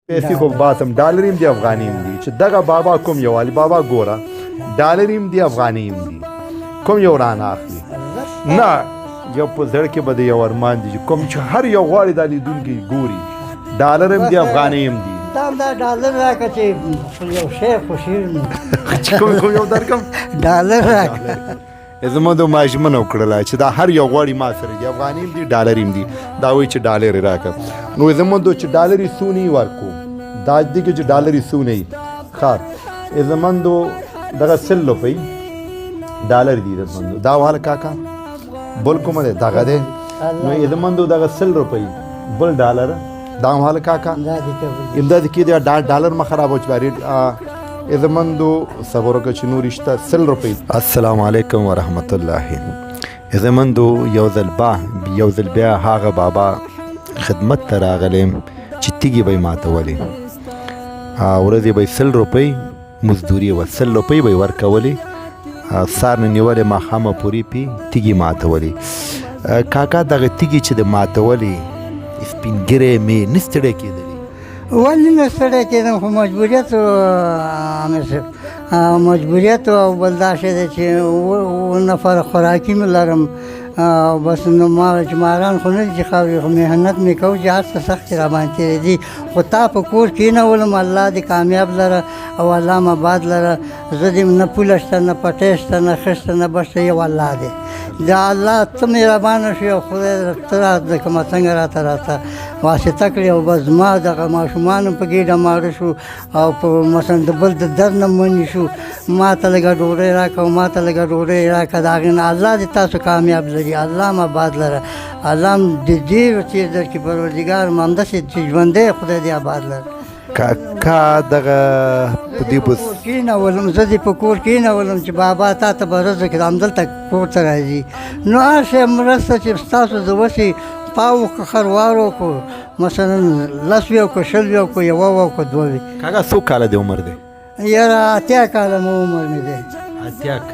پیسې خو باسم ډالر هم دي افغاني هم دي چې دغه بابا کوم یو علي بابا ګوره ډالر هم دي افغاني هم دي کوم یو رانه اخلي نه یو په زړه کې به د یو ارمان دي چې کوم چې هر یو غواړي دا لیدونکي ګوري ډالر هم دي افغاني هم دي دا ډالر راکړه چې یو شی خوشي چې کوم یو درکم ډالر راکړه زما د ماژمنه وکړله چې دا هر یو غواړي ما سره دي افغاني هم دي ډالر هم دي دا وایي چې ډالر یې راکړه نو زما دو چې ډالر یې څو نه ورکو دا دي چې ډالر یې څو نه ښه زما دو دغه 100 روپۍ ډالر دي زما دا واله کاکا بل کومه ده دغه ده نو زما دو دغه 100 روپۍ بل ډالر دا واله کاکا امداد کې دا ډالر ما خراب و چې بری ازمندو صبر وکړه چې نور رشته 100 روپۍ السلام علیکم ورحمت الله ازمندو یو ځل بیا هغه بابا خدمت ته راغلم چې تیږې به یې ماتولې ورځې به یې 100 روپۍ مزدوري وه 100 روپۍ به یې ورکولې سار نه نیولې ماښامه پورې پې تیږې ماتولې کاکا دغه تیږې چې د ماتولې سپین ګیری مې نه ستړی کېدلې ولې نه ستړی کېدم خو مجبوریت او بل دا شی دی چې نفر خوراکي مې لرم بس نو ما چې ماران خو نه دي چې خاورې خو محنت مې کوو چې هر څه سخت را باندې تېرې دي خو تا په کور کېنولم الله دې کامیاب لره او الله م آباد لره زه دې نه پوله شته نه پټی شته نه ښه شته نه بس یو الله دی دا الله ته مهربانه شي او خدای ته راته کومه څنګه راته واسطه کړې او بس زما دغه ماشومان هم په ګېډه ماړه شو او په مثلا د بل د در نه منې شو ما ته لږه ډوډۍ راکړه او ما ته لږه ډوډۍ راکړه د هغې نه الله دې تاسو کامیاب لري الله م آباد لره الله م د ډېر چیز درکړي پروردګار م همداسې چې ژوندی خدای دې آباد لره کاکا دغه په دې بس کېنولم زه دې په کور کېنولم چې بابا تا ته به رزق همدلته کور ته راځي نو هر شی مرسته چې ستاسو د وسې پاو که خروار وکړو مثلا 10 وي او که 20 وي او که 1 وي او که 2 وي کاکا څو کاله د عمر دی یاره 80 کاله مو عمر مې دی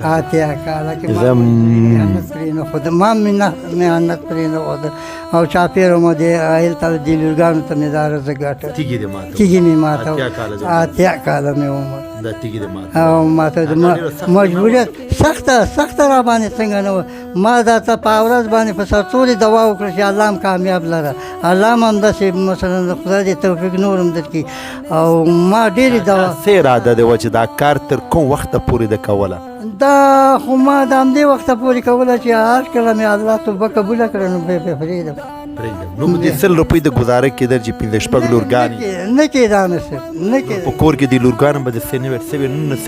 80 کاله کې ما محنت پرې نه ښوده ما محنت پرې نه ښوده او چاپېره مو د هلته د لورګانو ته مې دا رزق ګټه تیږې مې ماته 80 کاله مې عمر او ماته د مجبوریت سخته را باندې څنګه نه وه ما دا ته په ورځ باندې په سرتورې دوا وکړه چې الله م کامیاب لره الله م همداسې مثلا خدای دې توفیق نور هم درکړي او ما ډېرې دوا څه اراده دی وه چې دا کار تر کوم وخته پورې ده کوله دا خو ما د همدې وخته پورې کوله چې هر کله مې الله توبه قبوله کړه نو بیا پرېږدم نو د 100 روپۍ د ګزاره کېدل چې 15 لورګانې نه کېده نصیب نه کېده په کور کې د لورګانو به د څه نه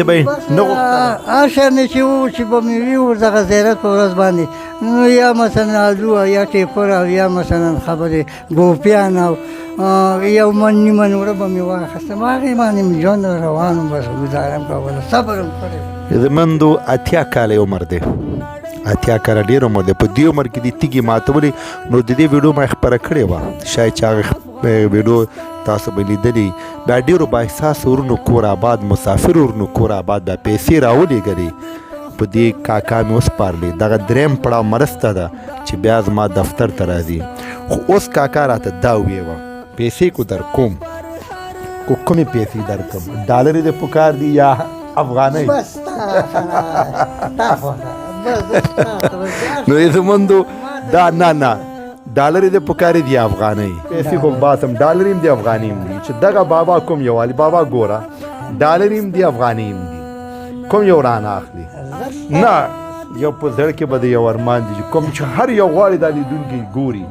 به یې نه غوښتله هر شی مې چې و چې به مې وي ورڅخه زیارت په ورځ باندې نو یا مثلا الو یا ټیپر او یا مثلا خبرې ګوپیان او یو من نیمه نوره به مې واخیستم هغې باندې مې ژوند روان و بس ګزاره م کوله صبر م کړی زمندو 80 کاله عمر دی 80 کاله ډېر عمر دی په دې عمر کې د تیږې ماتولې نو د دې ویډیو ما خپره کړې وه شاید چې هغه ویډیو تاسو به لیدلې بیا ډېرو بااحساسه ورونو کور آباد مسافر ورونو کور آباد بیا پیسې راولېږلې په دې کاکا مې وسپارلې دغه درېیم پړاو مرسته ده چې بیا زما دفتر ته راځي خو اوس کاکا راته دا ویوه پیسې کو در کوم کو کومې پیسې درکړم ډالر دې پکار دي یا افغانۍ بس نو زموندو دا نه ډالر دې پکار دي افغانۍ پیسې خو باسم ډالر هم دي افغاني هم دي چې دغه بابا کوم یو علي بابا ګوره ډالر هم دي افغاني هم دي کوم یو رانه اخلي نه یو په زړه کې به د یو ارمان دي چې کوم چې هر یو غواړي دا لیدونکي ګوري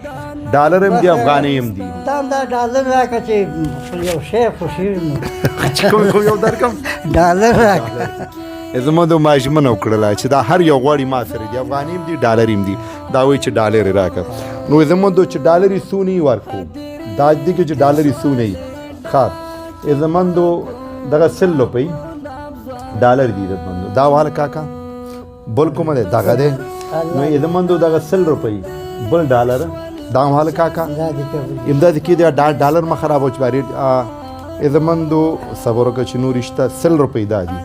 ډالر هم دي افغانۍ هم دي دا ډالر راکړه چې یو شی خوشي چې کوم یو درکم ډالر راکړه زما د ماژمنه وکړله چې دا هر یو غواړي ما سره دي افغاني هم دي ډالر هم دي دا وایي چې ډالر یې راکړه نو زما دو چې ډالر یې څو نه ورکو دا دي چې ډالر یې څو نه ښه زما دو دغه 100 روپۍ ډالر دي دا واله کاکا بل کومه ده دغه ده نو زما دو دغه 100 روپۍ بل ډالر دا واله کاکا امداد کې ډالر ما خراب و چې بری زمندو صبر وکړه چې نور رشته 100 روپۍ دا دي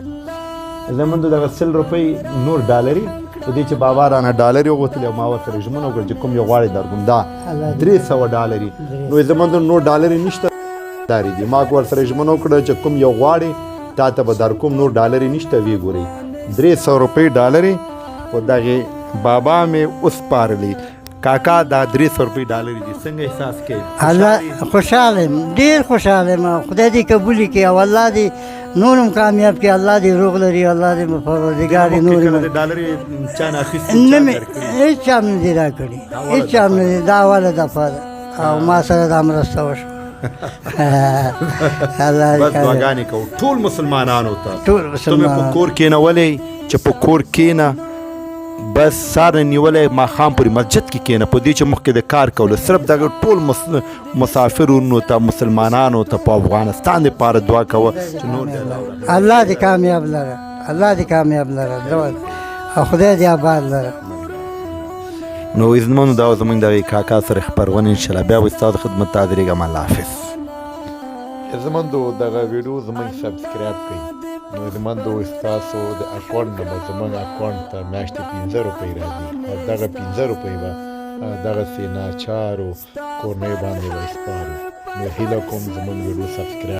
زمندو دغه 100 روپۍ نور ډالري په دې چې بابا رانه ډالر وغوښتلې او ما ورسره ژمنه وکړه چې کوم یو غواړې درکوم دا 300 ډالري نو زمندو نور ډالري نشته داري دي ما ورسره ژمنه وکړه چې کوم یو غواړي تا ته به در کوم نور ډالرې نشته وی ګورئ 300 روپۍ ډالرې خو دغې بابا مې اوس پارلی کاکا دا 300 روپۍ ډالرې دي څنګه احساس کوي الله خوشحاله یم ډېر خوشحاله یم خدای دې قبول کړي او الله دې نورم کامیاب کړي الله دې روغ لري الله دې پروردګار دې نور ډالرې چا نه اخیستې نه مې هېڅ چا مې دې راکړي هېڅ چا مې دا اوله دفعه ده او ما سره دا مرسته وشوه بس دعاګانې کوو ټول مسلمانانو ته ټول ته مې په مسلمانان کور کېنولی چې په کور کېنه بس سار نه نیولی ماښام پورې مسجد کې کېنه په دې چې مخکې د کار کولو صرف دغه ټول مسافرونو ته مسلمانانو ته په افغانستان دپاره دعا کوه چې نور دې الله دې کامیاب لره الله دې کامیاب لره او خدای دې آباد لره نو عزتمنو دا زموږ دغې کاکا سره خپرونه انشاءالله بیا به ستاسو خدمت ته درېږم الله حافظ عزتمندو دغه ویډیو زموږ سبسکرایب کړئ نو عزتمندو ستاسو د اکاونټ نمبر زموږ اکاونټ ته میاشتې 15 روپۍ راځي او دغه 15 روپۍ به دغسې ناچارو کورنیو باندې به سپارو نو هیله کوم زموږ ویډیو سبسکرایب